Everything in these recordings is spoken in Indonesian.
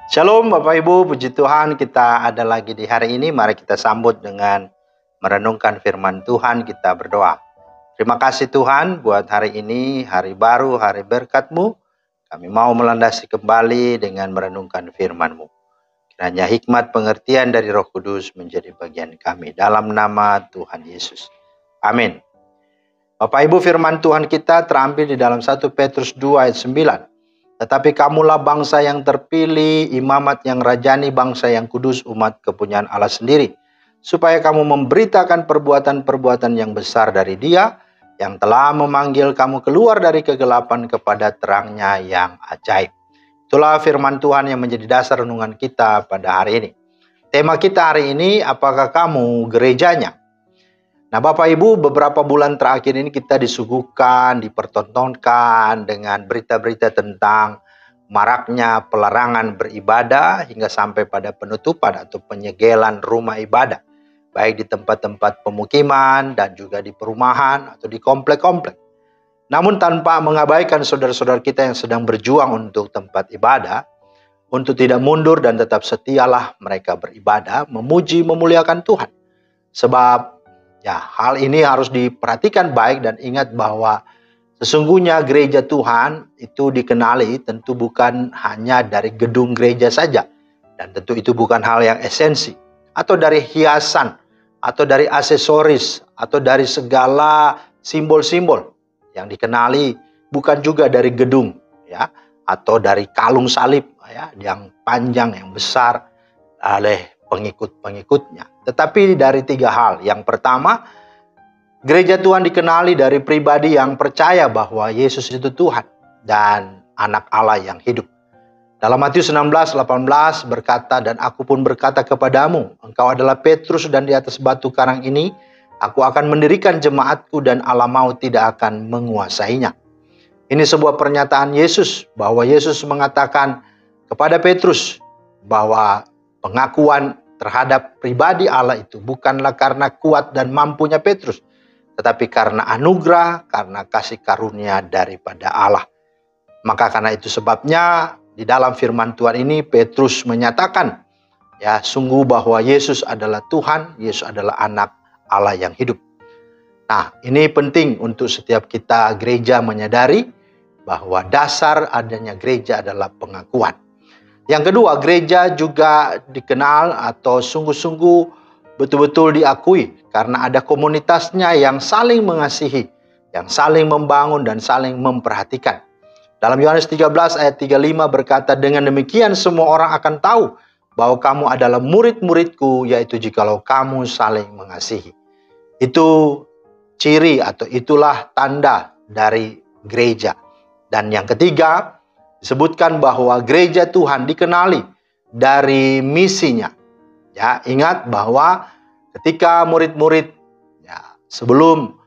Shalom Bapak Ibu, puji Tuhan kita ada lagi di hari ini. Mari kita sambut dengan merenungkan firman Tuhan, kita berdoa. Terima kasih Tuhan buat hari ini, hari baru, hari berkat-Mu. Kami mau melandasi kembali dengan merenungkan firman-Mu. Kiranya hikmat pengertian dari Roh Kudus menjadi bagian kami. Dalam nama Tuhan Yesus. Amin. Bapak Ibu, firman Tuhan kita terambil di dalam 1 Petrus 2 ayat 9. Tetapi kamulah bangsa yang terpilih, imamat yang rajani, bangsa yang kudus, umat kepunyaan Allah sendiri. Supaya kamu memberitakan perbuatan-perbuatan yang besar dari Dia, yang telah memanggil kamu keluar dari kegelapan kepada terangnya yang ajaib. Itulah firman Tuhan yang menjadi dasar renungan kita pada hari ini. Tema kita hari ini, apakah kamu gerejanya? Nah Bapak Ibu, beberapa bulan terakhir ini kita disuguhkan, dipertontonkan dengan berita-berita tentang maraknya pelarangan beribadah hingga sampai pada penutupan atau penyegelan rumah ibadah. Baik di tempat-tempat pemukiman dan juga di perumahan atau di komplek-komplek. Namun tanpa mengabaikan saudara-saudara kita yang sedang berjuang untuk tempat ibadah, untuk tidak mundur dan tetap setialah mereka beribadah, memuji, memuliakan Tuhan. Sebab hal ini harus diperhatikan baik dan ingat bahwa sesungguhnya gereja Tuhan itu dikenali tentu bukan hanya dari gedung gereja saja. Dan tentu itu bukan hal yang esensi. Atau dari hiasan, atau dari aksesoris, atau dari segala simbol-simbol yang dikenali bukan juga dari gedung, atau dari kalung salib yang panjang, yang besar oleh pengikut-pengikutnya. Tetapi dari tiga hal. Yang pertama, gereja Tuhan dikenali dari pribadi yang percaya bahwa Yesus itu Tuhan dan anak Allah yang hidup. Dalam Matius 16:18 berkata, dan aku pun berkata kepadamu, engkau adalah Petrus dan di atas batu karang ini, aku akan mendirikan jemaatku dan alam maut tidak akan menguasainya. Ini sebuah pernyataan Yesus, bahwa Yesus mengatakan kepada Petrus bahwa pengakuan terhadap pribadi Allah itu bukanlah karena kuat dan mampunya Petrus, tetapi karena anugerah, karena kasih karunia daripada Allah. Maka karena itu sebabnya di dalam firman Tuhan ini Petrus menyatakan sungguh bahwa Yesus adalah Tuhan, Yesus adalah anak Allah yang hidup. Nah, ini penting untuk setiap kita gereja menyadari bahwa dasar adanya gereja adalah pengakuan. Yang kedua, gereja juga dikenal atau sungguh-sungguh betul-betul diakui karena ada komunitasnya yang saling mengasihi, yang saling membangun dan saling memperhatikan. Dalam Yohanes 13 ayat 35 berkata, dengan demikian semua orang akan tahu bahwa kamu adalah murid-muridku, yaitu jikalau kamu saling mengasihi. Itu ciri atau itulah tanda dari gereja. Dan yang ketiga, disebutkan bahwa gereja Tuhan dikenali dari misinya. Ingat bahwa ketika murid-murid sebelum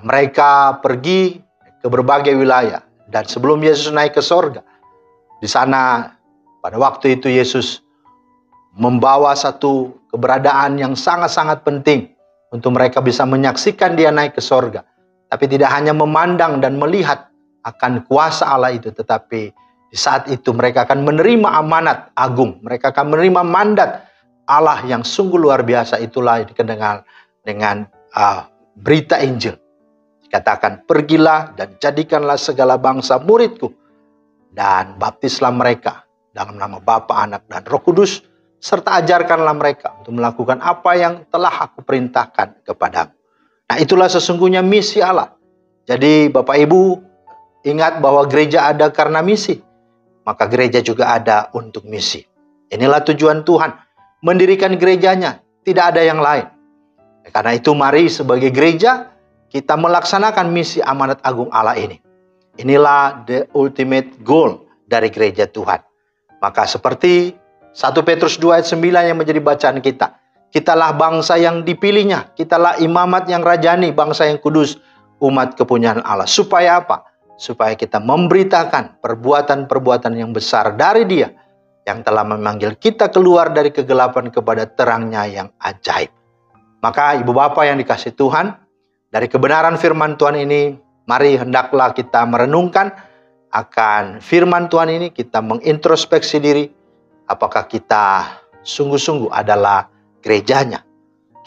mereka pergi ke berbagai wilayah dan sebelum Yesus naik ke sorga, di sana pada waktu itu Yesus membawa satu keberadaan yang sangat-sangat penting untuk mereka bisa menyaksikan dia naik ke sorga. Tapi tidak hanya memandang dan melihat akan kuasa Allah itu, tetapi di saat itu mereka akan menerima amanat agung, mereka akan menerima mandat Allah yang sungguh luar biasa. Itulah dikenal dengan berita Injil. Dikatakan, pergilah dan jadikanlah segala bangsa muridku dan baptislah mereka dalam nama Bapa, Anak dan Roh Kudus, serta ajarkanlah mereka untuk melakukan apa yang telah aku perintahkan kepadamu. Nah, itulah sesungguhnya misi Allah. Jadi Bapak Ibu, ingat bahwa gereja ada karena misi, maka gereja juga ada untuk misi. Inilah tujuan Tuhan, mendirikan gerejanya, tidak ada yang lain. Karena itu mari sebagai gereja, kita melaksanakan misi amanat agung Allah ini. Inilah the ultimate goal dari gereja Tuhan. Maka seperti 1 Petrus 2 ayat 9 yang menjadi bacaan kita. Kitalah bangsa yang dipilihnya, kitalah imamat yang rajani, bangsa yang kudus, umat kepunyaan Allah. Supaya apa? Supaya kita memberitakan perbuatan-perbuatan yang besar dari Dia yang telah memanggil kita keluar dari kegelapan kepada terangnya yang ajaib. Maka ibu bapak yang dikasihi Tuhan, dari kebenaran firman Tuhan ini, mari hendaklah kita merenungkan akan firman Tuhan ini, kita mengintrospeksi diri, Apakah kita sungguh-sungguh adalah gerejanya?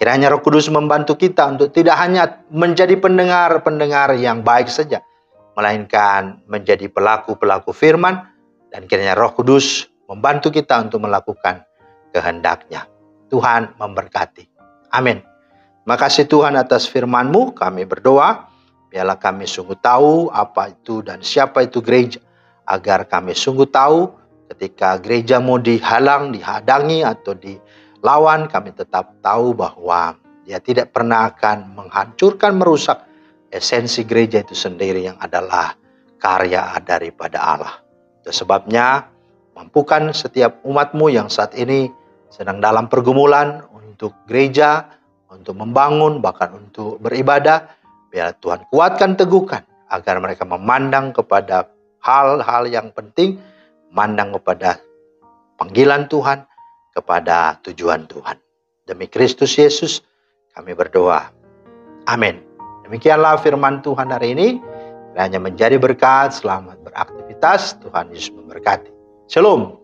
Kiranya Roh Kudus membantu kita untuk tidak hanya menjadi pendengar-pendengar yang baik saja, melainkan menjadi pelaku-pelaku firman, dan kiranya Roh Kudus membantu kita untuk melakukan kehendak-Nya. Tuhan memberkati. Amin. Terima kasih Tuhan atas firman-Mu. Kami berdoa, biarlah kami sungguh tahu apa itu dan siapa itu gereja, agar kami sungguh tahu ketika gereja mau dihalang, dihadangi, atau dilawan, kami tetap tahu bahwa Dia tidak pernah akan menghancurkan, merusak esensi gereja itu sendiri yang adalah karya daripada Allah. Itu sebabnya, mampukan setiap umat-Mu yang saat ini sedang dalam pergumulan untuk gereja, untuk membangun, bahkan untuk beribadah, biar Tuhan kuatkan, teguhkan, agar mereka memandang kepada hal-hal yang penting, memandang kepada panggilan Tuhan, kepada tujuan Tuhan. Demi Kristus Yesus, kami berdoa. Amin. Demikianlah firman Tuhan hari ini. Hanya menjadi berkat, selamat beraktivitas. Tuhan Yesus memberkati. Shalom.